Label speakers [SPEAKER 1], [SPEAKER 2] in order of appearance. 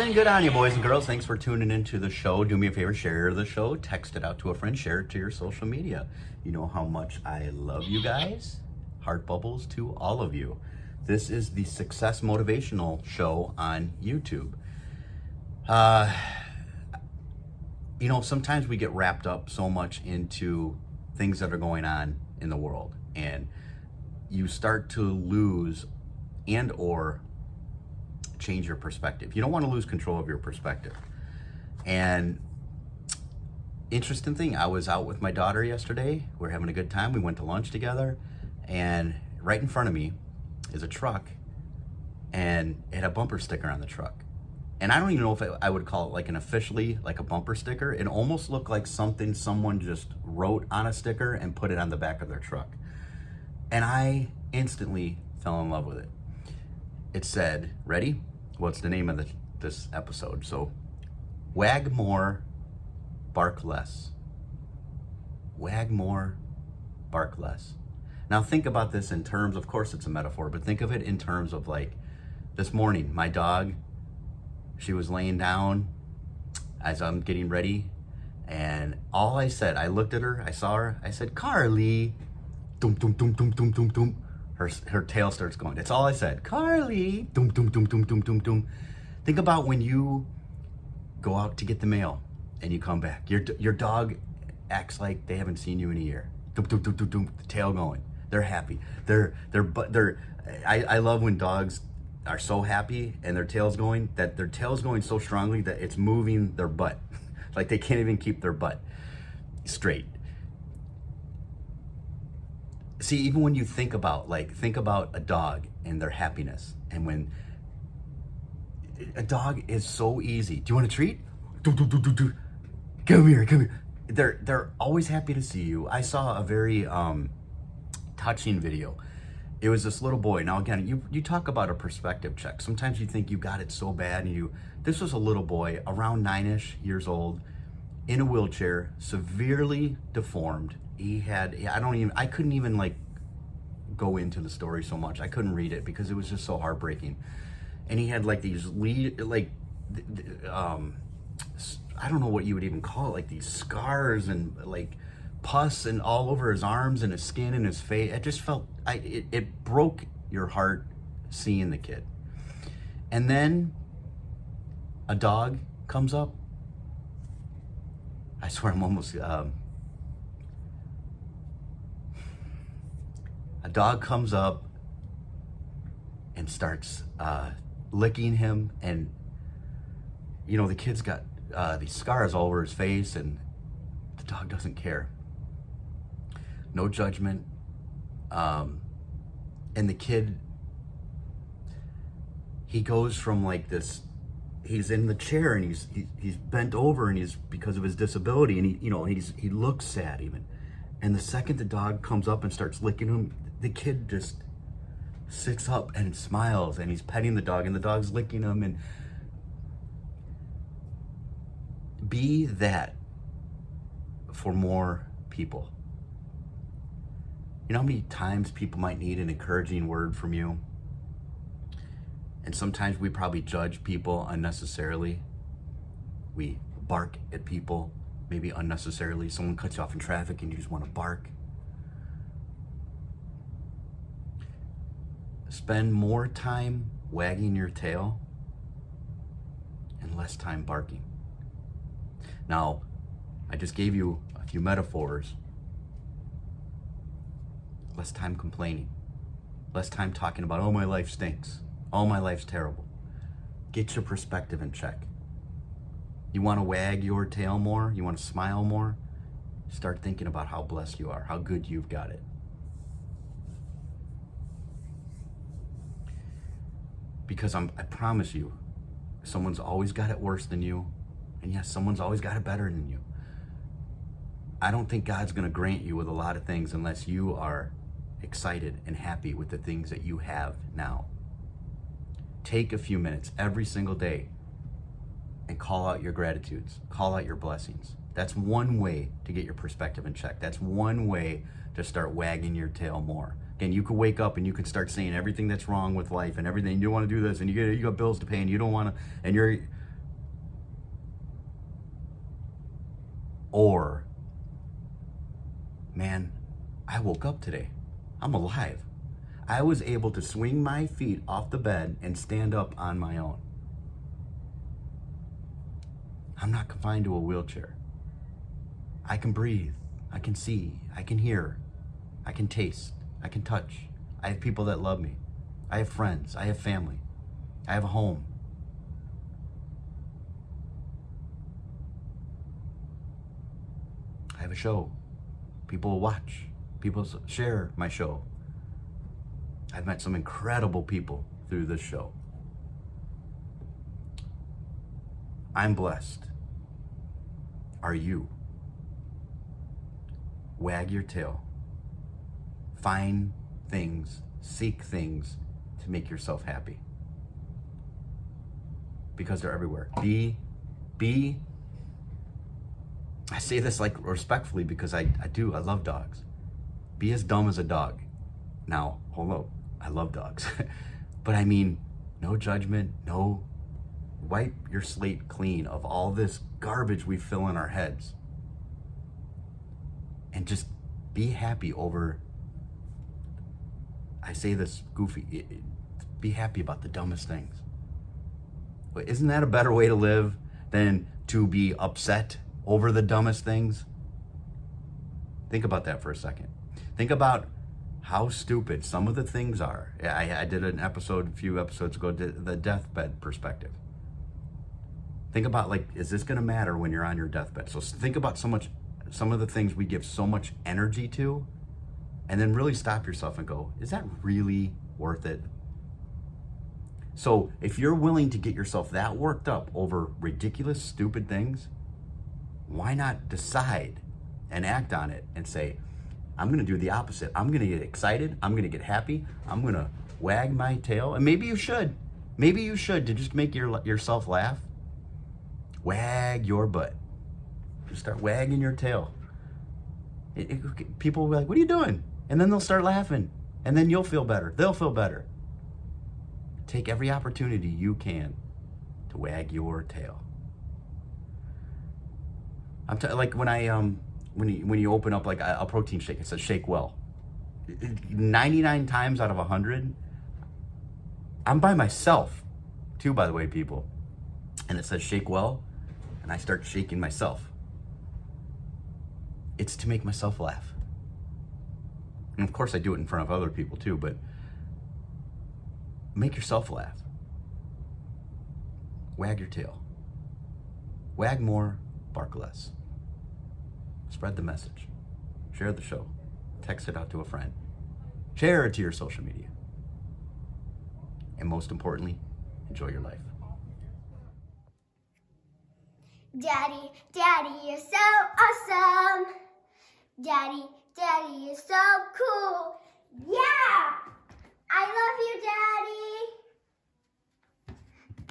[SPEAKER 1] And good on you, boys and girls. Thanks for tuning into the show. Do me a favor, share the show, text it out to a friend, share it to your social media. You know how much I love you guys. Heart bubbles to all of you. This is the Success Motivational Show on YouTube. Sometimes we get wrapped up so much into things that are going on in the world, and you start to lose and or change your perspective. You don't want to lose control of your perspective. And interesting thing, I was out with my daughter yesterday. We're having a good time. We went to lunch together, and right in front of me is a truck, and it had a bumper sticker on the truck. And I don't even know if I would call it like like a bumper sticker. It almost looked like something someone just wrote on a sticker and put it on the back of their truck. And I instantly fell in love with it. It said, ready? What's the name of this episode? So, wag more, bark less. Wag more, bark less. Now think about this in terms, of course it's a metaphor, but think of it in terms of like this morning, my dog, she was laying down as I'm getting ready, and all I said, I looked at her, I saw her, I said, Carly, dum dum dum dum dum dum dum. Her tail starts going. That's all I said. Carly, dum dum dum dum dum dum dum. Think about when you go out to get the mail and you come back. Your dog acts like they haven't seen you in a year. Dum dum dum dum dum. The tail going. They're happy. I love when dogs are so happy and their tail's going so strongly that it's moving their butt. Like they can't even keep their butt straight. See, even when you think about a dog and their happiness, and when a dog is so easy. Do you want a treat? Come here. They're always happy to see you. I saw a very touching video. It was this little boy. Now again, you talk about a perspective check. Sometimes you think you got it so bad, and this was a little boy around 9-ish years old, in a wheelchair, severely deformed. I couldn't even like go into the story so much. I couldn't read it because it was just so heartbreaking. And he had like these I don't know what you would even call it, like these scars and like pus and all over his arms and his skin and his face. It just felt, it broke your heart seeing the kid. And then a dog comes up. I swear I'm almost, a dog comes up and starts licking him, and the kid's got these scars all over his face, and the dog doesn't care. No judgment. And the kid, he goes from like this, he's in the chair and he's bent over, and he's, because of his disability, and he looks sad even. And the second the dog comes up and starts licking him, the kid just sits up and smiles, and he's petting the dog, and the dog's licking him. And be that for more people. You know how many times people might need an encouraging word from you? And sometimes we probably judge people unnecessarily. We bark at people maybe unnecessarily. Someone cuts you off in traffic and you just want to bark. Spend more time wagging your tail and less time barking. Now, I just gave you a few metaphors. Less time complaining. Less time talking about, oh, my life stinks. Oh, my life's terrible. Get your perspective in check. You want to wag your tail more? You want to smile more? Start thinking about how blessed you are, how good you've got it. Because I promise you, someone's always got it worse than you. And yes, someone's always got it better than you. I don't think God's going to grant you with a lot of things unless you are excited and happy with the things that you have now. Take a few minutes every single day and call out your gratitudes, call out your blessings. That's one way to get your perspective in check. That's one way to start wagging your tail more. Again, you could wake up and you could start saying everything that's wrong with life and everything. You don't want to do this, and you got bills to pay, and you don't want to, and you're Or, man, I woke up today. I'm alive. I was able to swing my feet off the bed and stand up on my own. I'm not confined to a wheelchair. I can breathe. I can see. I can hear. I can taste. I can touch. I have people that love me. I have friends. I have family. I have a home. I have a show. People will watch. People share my show. I've met some incredible people through this show. I'm blessed. Are you? Wag your tail. Find things, seek things to make yourself happy. Because they're everywhere. I say this like respectfully because I love dogs. Be as dumb as a dog. Now, hold up, I love dogs. But I mean, no judgment, wipe your slate clean of all this garbage we fill in our heads. And just be happy over, I say this goofy, be happy about the dumbest things. But isn't that a better way to live than to be upset over the dumbest things? Think about that for a second. Think about how stupid some of the things are. I did an episode a few episodes ago, the deathbed perspective. Think about, like, is this gonna matter when you're on your deathbed? So think about some of the things we give so much energy to, and then really stop yourself and go, is that really worth it? So if you're willing to get yourself that worked up over ridiculous, stupid things, why not decide and act on it and say, I'm gonna do the opposite. I'm gonna get excited. I'm gonna get happy. I'm gonna wag my tail. And maybe you should. Maybe you should, to just make yourself laugh. Wag your butt. Just start wagging your tail. People will be like, what are you doing? And then they'll start laughing. And then you'll feel better. They'll feel better. Take every opportunity you can to wag your tail. Like when you open up like a protein shake, it says shake well. 99 times out of 100, I'm by myself too, by the way, people. And it says shake well, and I start shaking myself. It's to make myself laugh. And of course I do it in front of other people too, but make yourself laugh. Wag your tail. Wag more, bark less. Spread the message. Share the show. Text it out to a friend. Share it to your social media. And most importantly, enjoy your life.
[SPEAKER 2] Daddy, Daddy, you're so awesome. Daddy, Daddy, you're so cool. Yeah! I love you, Daddy.